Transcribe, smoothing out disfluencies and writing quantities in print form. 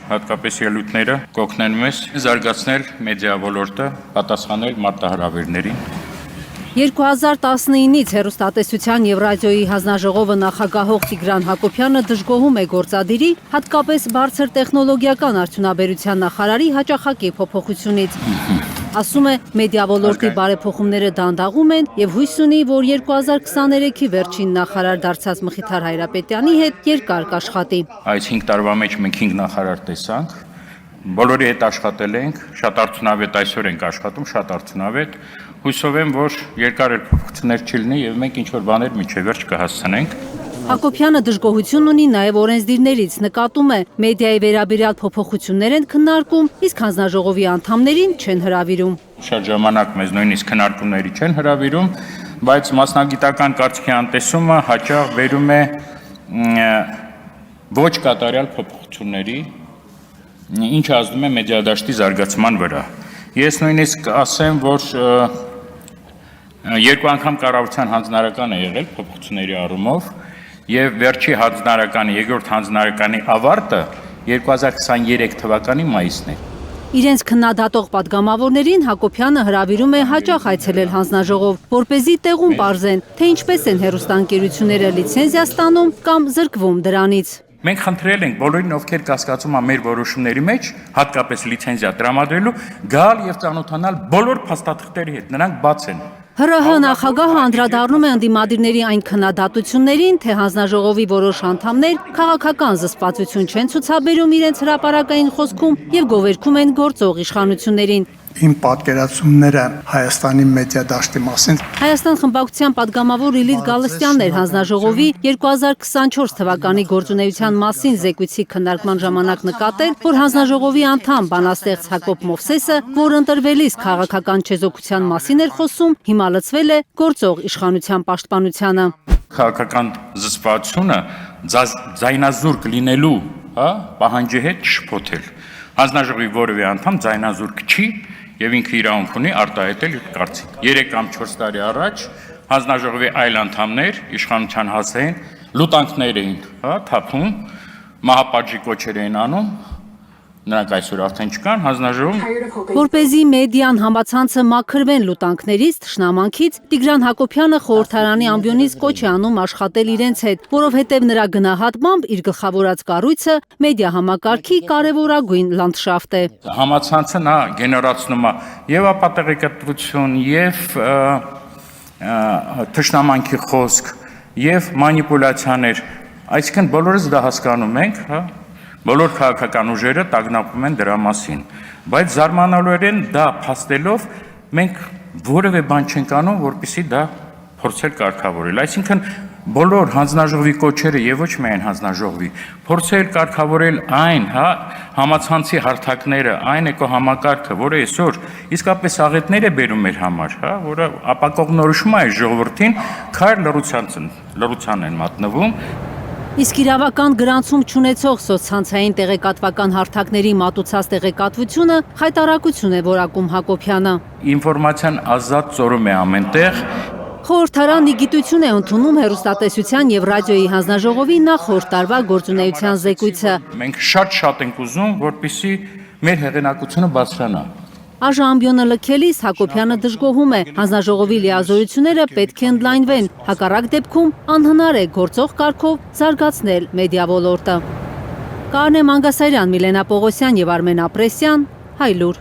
Հատկապես ելույթները կօգնեն մեզ զարգացնել մեդիա ոլորտը, պատասխանել մարտահրավերներին։ 2019-ից հեռուստատեսության և ռադիոյի հանձնաժողովը նախագահող Տիգրան Հակոբյանը դժգոհում է գործադիրի, հատկապես բարձր տեխնոլոգիական արդյունաբերության նախարարի հաճախակի փոփոխությունից։ Ասում է, մեդիա ոլորտի բարեփոխումները դանդաղում են և հույս ունի, որ 2023-ի վերջին նախարար դարձած Մխիթար Հայրապետյանի հետ երկար կաշխատի։ Այս 5 տարվա մեջ մենք 5 նախարար տեսանք, բոլորի հետ աշխատել ենք, շատ արդյունավետ այսօր ենք աշխատում, շատ արդյունավետ։ Հույսով եմ, որ երկար փոփոխություններ չլինի և մենք ինչ-որ բաներ մինչև վերջ կհասցնենք։ Հակոբյանը դժգոհություն ունի նաև օրենսդիրներից, նկատում է մեդիայի վերաբերյալ փոփոխություններ են քննարկում, իսկ հանձնաժողովի անդամներին չեն հրավիրում։ Շատ ժամանակ մեզ նույնիսկ քննարկումների չեն հրավիրում, բայց մասնագիտական կարծիքի անտեսումը հաճախ բերում է ոչ կատարյալ փոփոխությունների, ինչը ազդում է մեդիադաշտի զարգացման վրա։ Ես նույնիսկ ասեմ, որ երկու անգամ կառավարության հանձնարարական է եղել փոփոխությունների առումով և վերջի հանձնարարականի, երկրորդ հանձնարարականի ավարտը 2023 թվականի մայիսն է։ Իրենց քննադատող պատգամավորներին Հակոբյանը հրավիրում է հաճախ այցելել հանձնաժողով, որպեսզի տեղում պարզեն, թե ինչպես են հեռուստաընկերությունները լիցենզիա ստանում կամ զրկվում դրանից։ Մենք խնդրել ենք բոլորին, ովքեր կասկածում են մեր որոշումների մեջ, հատկապես լիցենզիա տրամադրելու, գալ և ծանոթանալ բոլոր փաստաթղթերի հետ, նրանք բաց են։ ՀՌՀ նախագահը անդրադառնում է ընդդիմադիրների այն քննադատություններին, թե հանձնաժողովի որոշ անդամներ քաղաքական զսպվածություն չեն ցուցաբերում իրենց հրապարակային խոսքում և գովերգում են գործող իշխանություններին։ Իմ պատկերացումները Հայաստանի մեդիա դաշտի մասին։ Հայաստան խմբակցության պատգամավոր Իլիթ Գալստյանն էր հանձնաժողովի 2024 թվականի գործունեության մասին զեկույցի քննարկման ժամանակ նկատել, որ հանձնաժողովի անդամ բանաստեղծ Հակոբ Մովսեսը, որ ընտրվելիս քաղաքական չեզոքության մասին էր խոսում, հիմա լցվել է գործող իշխանության պաշտպանությանը։ Քաղաքական զսպվածությունը ձայնազուրկ լինելու պահանջի հետ շփոթել։ Հանձնաժողովի որևէ անդամ ձայնազուրկ չի և ինքը իրավունք ունի արտահայտել իր կարծիքը։ 3 կամ 4 տարի առաջ հանձնաժողովի այլ անդամներ իշխանության հասցեին լուտանքներ էին թափում, մահապատժի կոչեր էին անում, նրանք այսօր արդեն չկան, հանձնաժողովում։ Որպեսզի մեդիան համացանցը մաքրվեն լուտանքներից, թշնամանքից, Տիգրան Հակոբյանը խորհրդարանի ամբիոնից կոչ է անում աշխատել իրենց հետ, որովհետև նրա գնահատմամբ իր գլխավորած կառույցը մեդիա համակարգի կարևորագույն լանդշաֆտ է։ Համացանցը նա գեներացնում է և ապատեղեկատվություն, և թշնամանքի խոսք, և մանիպուլյացիաներ, այսինքն բոլորս դա հասկանում ենք, բոլոր քաղաքական ուժերը տագնապում են դրա մասին, բայց զարմանալիորեն դա փաստելով մենք որևէ բան չենք անում, որպեսզի դա փորձել կարգավորել։ Այսինքն բոլոր հանձնաժողովի կոչերը և ոչ միայն հանձնաժողովի, փորձել կարգավորել այն համացանցի հարթակները, այն էկոհամակարգը, որը այսօր իսկապես աղետներ է բերում մեր համար, որը ապակողմնորոշում է այս ժողովրդին, քայլ լռության են մատնվում։ Իսկ իրավական գրանցում չունեցող սոցցանցային տեղեկատվական հարթակների մատուցած տեղեկատվությունը խայտառակություն է որակում Հակոբյանը։ Ինֆորմացիան ազատ ծորում է ամենտեղ։ Խորհրդարանը գիտություն է ընդունում հեռուստատեսության և ռադիոյի հանձնաժողովի նախորդ տարվա գործունեության զեկույցը։ Մենք շատ ենք ուզում, որպեսզի մեր հեղինակությունը բարձրանա։ Ամբիոնը լքելիս Հակոբյանը դժգոհում է, հանձնաժողովի լիազորությունները պետք է ընդլայնվեն, հակառակ դեպքում անհնար է գործող կարգով զարգացնել մեդիա ոլորտը։ Կարնե Մանգասարյան, Միլենա Պողոսյան և Արմեն Ապրեսյան, Հայլուր։